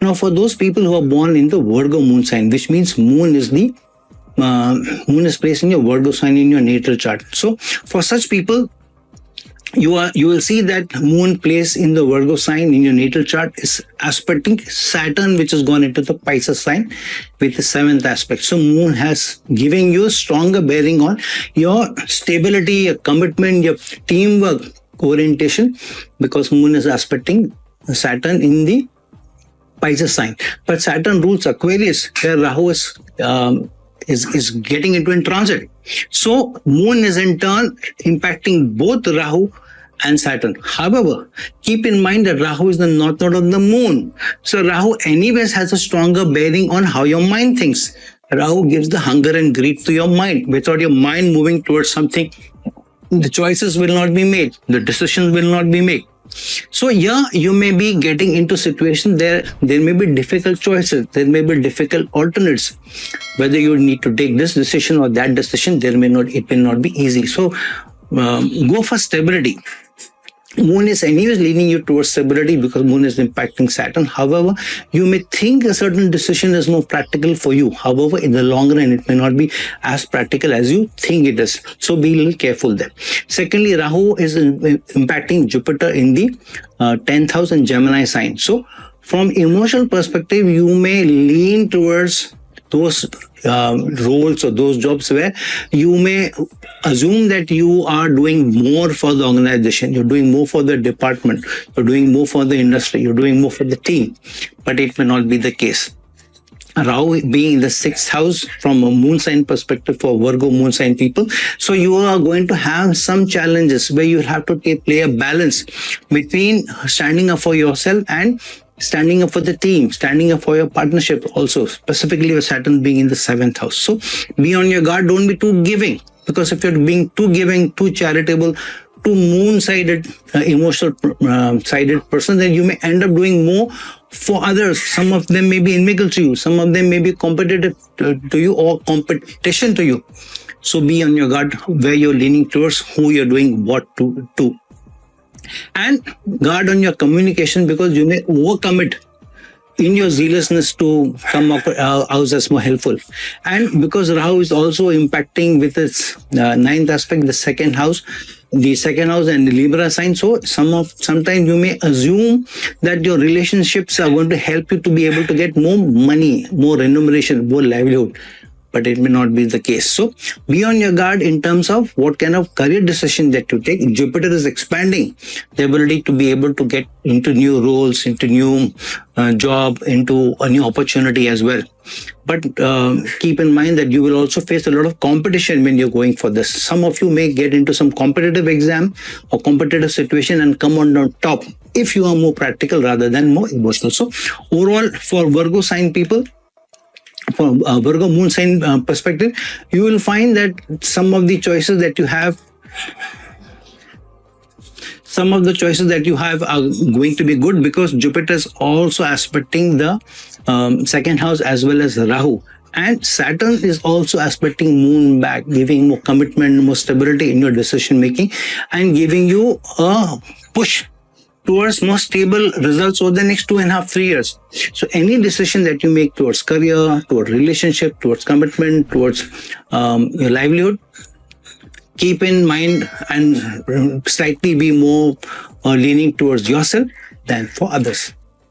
Now, for those people who are born in the Virgo moon sign, which means moon is placed in your Virgo sign in your natal chart. So for such people, you will see that moon placed in the Virgo sign in your natal chart is aspecting Saturn, which has gone into the Pisces sign with the 7th aspect. So moon has given you a stronger bearing on your stability, your commitment, your teamwork orientation, because moon is aspecting Saturn in the Pisces sign. But Saturn rules Aquarius, where Rahu is getting into a transit. So moon is in turn impacting both Rahu and Saturn. However, keep in mind that Rahu is the north node of the moon. So Rahu anyways has a stronger bearing on how your mind thinks. Rahu gives the hunger and greed to your mind. Without your mind moving towards something, the choices will not be made. The decisions will not be made. So yeah, you may be getting into situations there may be difficult choices, there may be difficult alternates. Whether you need to take this decision or that decision, it may not be easy. So go for stability. Moon is anyways leading you towards stability because moon is impacting Saturn. However, you may think a certain decision is more practical for you. However, in the long run, it may not be as practical as you think it is. So be a little careful there. Secondly, Rahu is impacting Jupiter in the 10th house and Gemini sign. So from emotional perspective, you may lean towards those roles or those jobs where you may assume that you are doing more for the organization, you're doing more for the department, you're doing more for the industry, you're doing more for the team, but it may not be the case. Rahu being in the 6th house from a moon sign perspective for Virgo moon sign people. So you are going to have some challenges where you have to play a balance between standing up for yourself and standing up for the team, standing up for your partnership also, specifically with Saturn being in the 7th house. So be on your guard, don't be too giving, because if you're being too giving, too charitable, too moon-sided, emotional sided person, then you may end up doing more for others. Some of them may be inimical to you, some of them may be competitive to you or competition to you. So be on your guard where you're leaning towards, who you're doing what to. And guard on your communication, because you may overcommit in your zealousness to come up out as more helpful. And because Rahu is also impacting with its 9th aspect, the 2nd house, and the Libra sign. So sometimes you may assume that your relationships are going to help you to be able to get more money, more remuneration, more livelihood. But it may not be the case. So be on your guard in terms of what kind of career decision that you take. Jupiter is expanding the ability to be able to get into new roles, into new job, into a new opportunity as well. But keep in mind that you will also face a lot of competition when you're going for this. Some of you may get into some competitive exam or competitive situation and come on top if you are more practical rather than more emotional. So overall, for Virgo sign people, from Virgo moon sign perspective, you will find that some of the choices that you have are going to be good, because Jupiter is also aspecting the 2nd house as well as Rahu. And Saturn is also aspecting moon back, giving more commitment, more stability in your decision making, and giving you a push towards more stable results over the next 2.5-3 years. So any decision that you make towards career, towards relationship, towards commitment, towards your livelihood, keep in mind and slightly be more leaning towards yourself than for others.